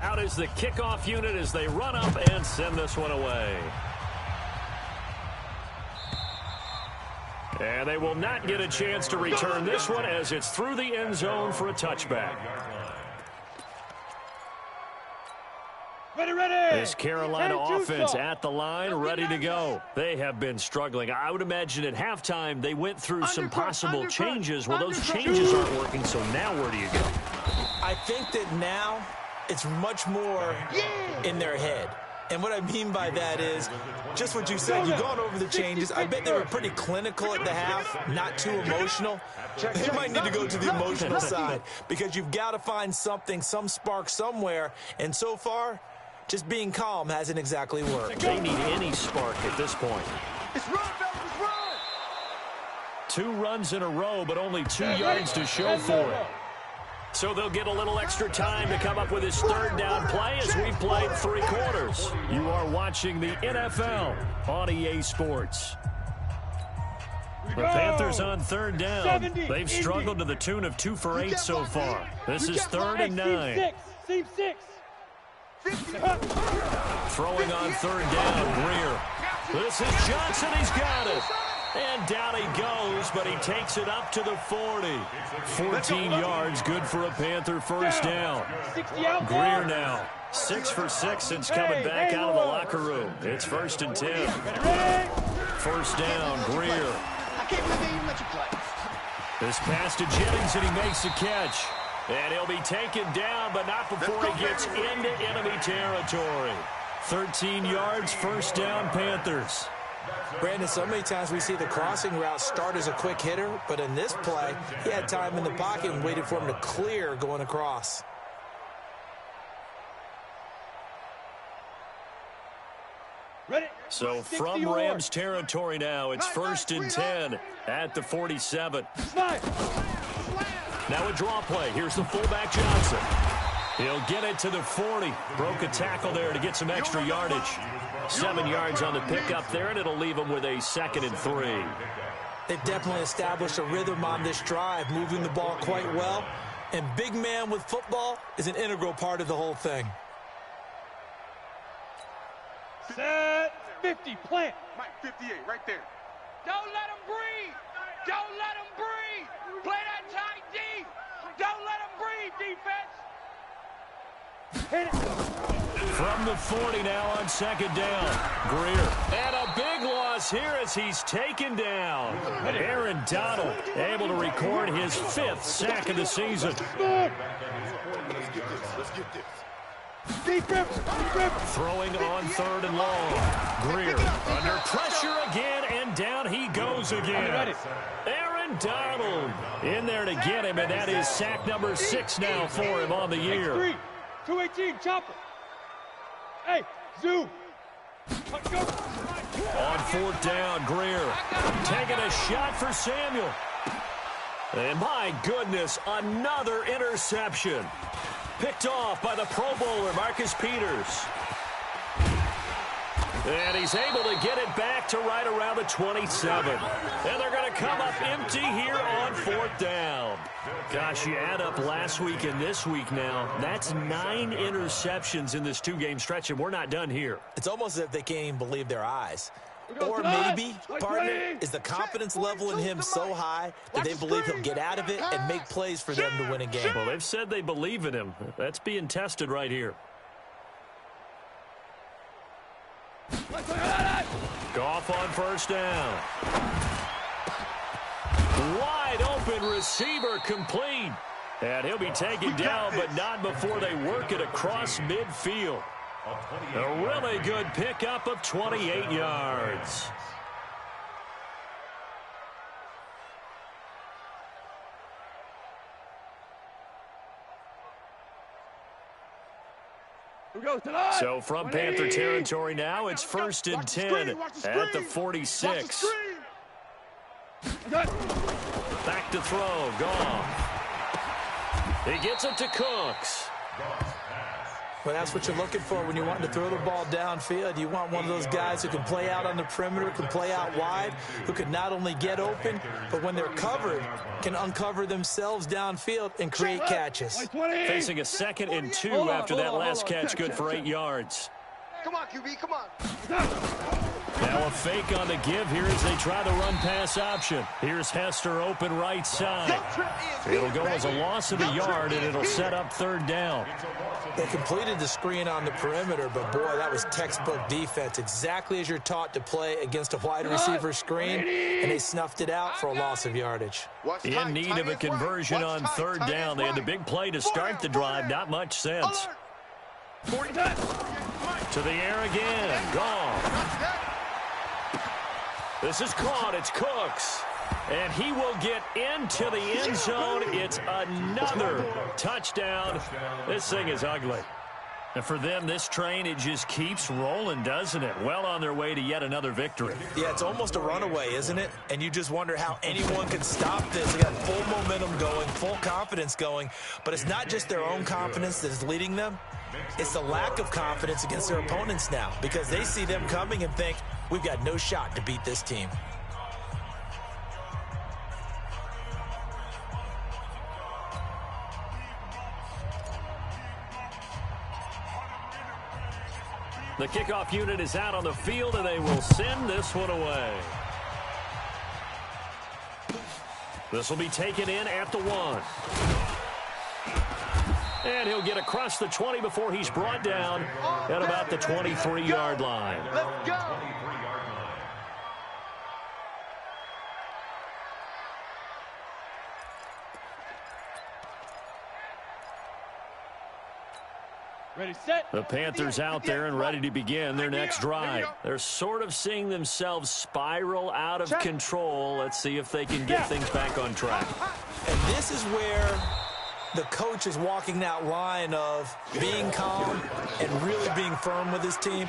Out is the kickoff unit as they run up and send this one away. And they will not get a chance to return this one as it's through the end zone for a touchback. This Carolina offense at the line, ready to go. They have been struggling. I would imagine at halftime they went through some possible changes. Well, those changes aren't working, so now where do you go? I think that now it's much more in their head. And what I mean by that is just what you said. You've gone over the changes. I bet they were pretty clinical at the half, not too emotional. They might need to go to the emotional side because you've got to find something, some spark somewhere. And so far, just being calm hasn't exactly worked. They need any spark at this point. It's run, fellas, it's run. 2 runs in a row, but only 2 yards to show for it. So they'll get a little extra time to come up with his third down play as we've played 3 quarters. You are watching the NFL on EA Sports. The Panthers on third down. They've struggled to the tune of 2 for 8 so far. This is 3rd and 9. Team 6. Throwing on third down, Greer. This is Johnson, he's got it. And down he goes, but he takes it up to the 40. 14 yards, good for a Panther first down. Greer now, 6 for 6 since coming back out of the locker room. It's 1st and 10. First down, Greer. I can't believe they even let you play. This pass to Jennings, and he makes the catch. And he'll be taken down, but not before he gets into enemy territory. 13 yards, first down, Panthers. Brandon, so many times we see the crossing route start as a quick hitter, but in this play, he had time in the pocket and waited for him to clear going across. So from Rams territory now, it's 1st and 10 at the 47. Now a draw play. Here's the fullback, Johnson. He'll get it to the 40. Broke a tackle there to get some extra yardage. 7 yards on the pickup there, and it'll leave him with a 2nd and 3. They've definitely established a rhythm on this drive, moving the ball quite well. And big man with football is an integral part of the whole thing. Set 50, plant. Mike 58, right there. Don't let him breathe. Don't let him breathe. Play that tight D. Don't let him breathe, defense. Hit it. From the 40 now on 2nd down. Greer. And a big loss here as he's taken down. Aaron Donald able to record his 5th sack of the season. Let's get this. Throwing on 3rd and long. Greer under pressure again, and down he goes again. Aaron Donald in there to get him, and that is sack number 6 now for him on the year. 218, chopper. Hey, zoom. On 4th down, Greer taking a shot for Samuel. And my goodness, another interception. Picked off by the Pro Bowler, Marcus Peters. And he's able to get it back to right around the 27. And they're going to come up empty here on 4th down. Gosh, you add up last week and this week now. That's 9 interceptions in this 2-game stretch, and we're not done here. It's almost as if they can't even believe their eyes. Or maybe, partner, is the confidence level in him so high that they believe he'll get out of it and make plays for them to win a game. Well, they've said they believe in him. That's being tested right here. Goff on 1st down. Wide open receiver complete. And he'll be taken down, but not before they work it across midfield. A really good pickup of 28 yards. So from Panther territory now, it's 1st and 10 at the 46. Back to throw, Goff. He gets it to Cooks. Well, that's what you're looking for when you want to throw the ball downfield. You want one of those guys who can play out on the perimeter, can play out wide, who can not only get open, but when they're covered, can uncover themselves downfield and create catches. Facing a 2nd and 2 after that last catch, good for 8 yards. Come on, QB, come on. Now a fake on the give here as they try the run-pass option. Here's Hester open right side. It'll go as a loss of a yard, and it'll set up 3rd down. They completed the screen on the perimeter, but, boy, that was textbook defense, exactly as you're taught to play against a wide receiver screen, and they snuffed it out for a loss of yardage. In need of a conversion on 3rd down. They had the big play to start the drive, not much sense. To the air again, gone. This is caught, it's Cooks. And he will get into the end zone. It's another touchdown. This thing is ugly. And for them, this train, it just keeps rolling, doesn't it? Well on their way to yet another victory. Yeah, it's almost a runaway, isn't it? And you just wonder how anyone can stop this. They got full momentum going, full confidence going. But it's not just their own confidence that is leading them. It's the lack of confidence against their opponents now, because they see them coming and think, we've got no shot to beat this team. The kickoff unit is out on the field, and they will send this one away. This will be taken in at the 1. And he'll get across the 20 before he's brought down at about the 23-yard line. Let's go. Ready, set. The Panthers out there and ready to begin their next drive. They're sort of seeing themselves spiral out of control. Let's see if they can get things back on track. And this is where the coach is walking that line of being calm and really being firm with his team.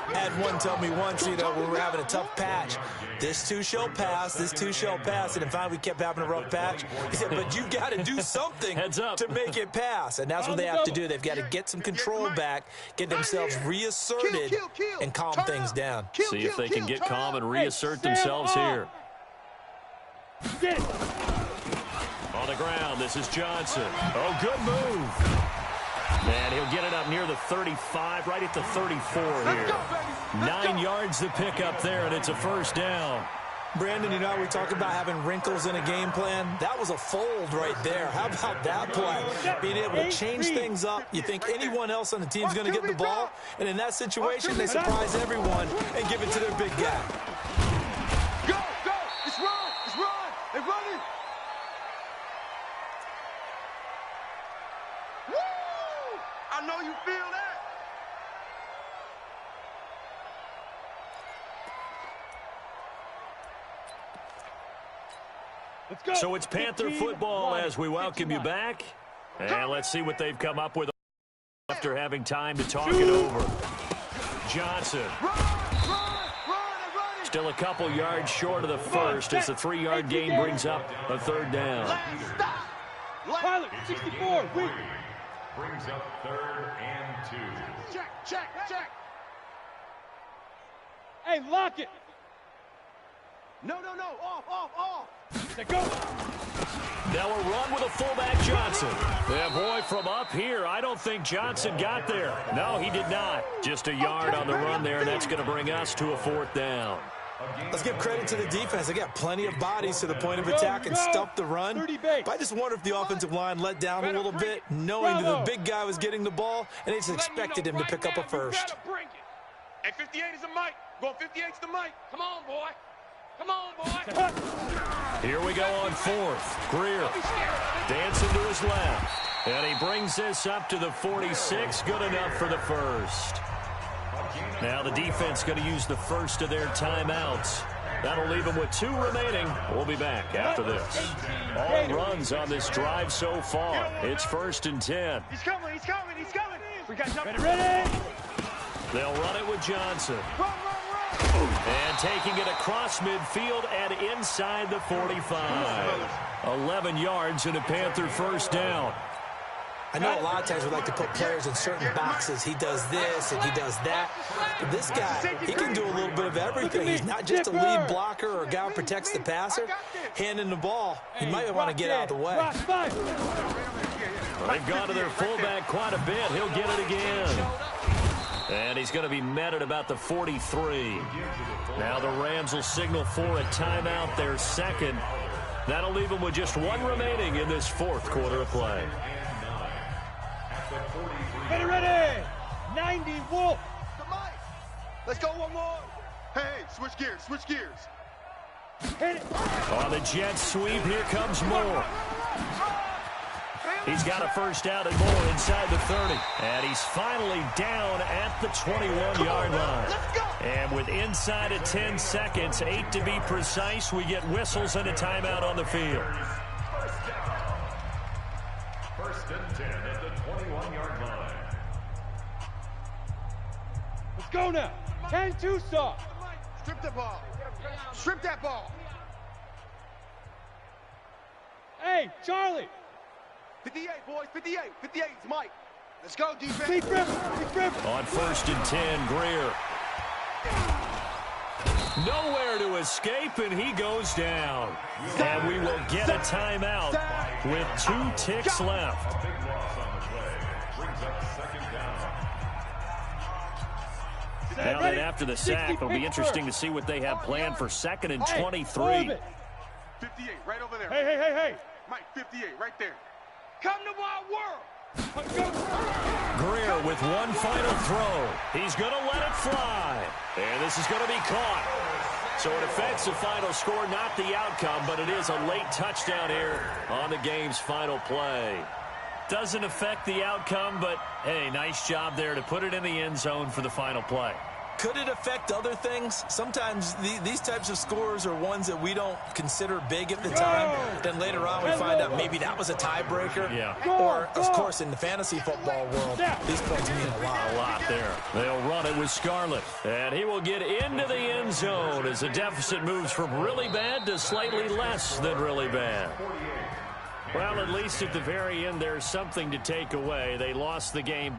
I had one tell me once, you know, we were having a tough patch. This too shall pass, this too shall pass. And in fact, we kept having a rough patch. He said, but you've got to do something to make it pass. And that's what they have to do. They've got to get some control back, get themselves reasserted, and calm things down. See if they can get calm and reassert themselves here. Get it. On the ground, this is Johnson. Oh, good move. And he'll get it up near the 35, right at the 34 here. 9 yards to pick up there, and it's a 1st down. Brandon, you know, we talk about having wrinkles in a game plan. That was a fold right there. How about that play? Being able to change things up. You think anyone else on the team's going to get the ball, and in that situation, they surprise everyone and give it to their big guy. Go, go. It's run. It's run. They're running. Woo! I know you feel that. Let's go. So it's Panther football as we welcome you back. And let's see what they've come up with after having time to talk it over. Johnson. Still a couple yards short of the first as the 3-yard gain brings up a 3rd down. Pilot, 64, weak. Brings up 3rd and 2. Check. Hey, lock it. No. Off. Let go. Now a run with a fullback Johnson. Yeah, boy, from up here, I don't think Johnson got there. No, he did not. Just a yard on the run there, and that's going to bring us to a 4th down. Let's give credit to the defense. They got plenty of bodies to the point of attack and stuffed the run. But I just wonder if the offensive line let down a little bit, knowing that the big guy was getting the ball, and they just expected him to pick up a first. Hey, 58 is the mic. Going 58's the mic. Come on, boy. Come on, boy. Here we go on 4th. Greer dancing to his left. And he brings this up to the 46. Good enough for the first. Now the defense going to use the first of their timeouts. That'll leave them with 2 remaining. We'll be back after this. All runs on this drive so far. It's 1st and 10. He's coming. We got something. Ready. They'll run it with Johnson. Run. And taking it across midfield and inside the 45. 11 yards and a Panther 1st down. I know a lot of times we like to put players in certain boxes. He does this and he does that. But this guy, he can do a little bit of everything. He's not just a lead blocker or a guy who protects the passer. Handing the ball, he might want to get out of the way. They've gone to their fullback quite a bit. He'll get it again. And he's going to be met at about the 43. Now the Rams will signal for a timeout, their second. That'll leave them with just one remaining in this fourth quarter of play. Ready. 90 Wolf. Let's go one more. Hey, switch gears. Hit it. On the jet sweep, here comes Moore. He's got a first down and more inside the 30. And he's finally down at the 21-yard line. And with inside of 10 seconds, 8 to be precise, we get whistles and a timeout on the field. First and 10 at the 21-yard line. Let's go now. 10-2 soft. Strip the ball. Strip that ball. Hey, Charlie. 58, boys. 58. 58. It's Mike. Let's go, defense. Big rip. On first and 10, Greer. Nowhere to escape, and he goes down. And we will get a timeout with 2 ticks left. A big loss on the play. Brings up second down. Now then, after the sack, it'll be interesting to see what they have planned for second and 23. 58, right over there. Hey. Mike, 58, right there. Come to my world. Greer with one final throw. He's going to let it fly. And this is going to be caught. So it affects the final score, not the outcome, but it is a late touchdown here on the game's final play. Doesn't affect the outcome, but, hey, nice job there to put it in the end zone for the final play. Could it affect other things? Sometimes these types of scores are ones that we don't consider big at the time. Then later on we find out maybe that was a tiebreaker. Yeah. Or, of course, in the fantasy football world, these points mean a lot. A lot there. They'll run it with Scarlett. And he will get into the end zone as the deficit moves from really bad to slightly less than really bad. Well, at least at the very end, there's something to take away. They lost the game.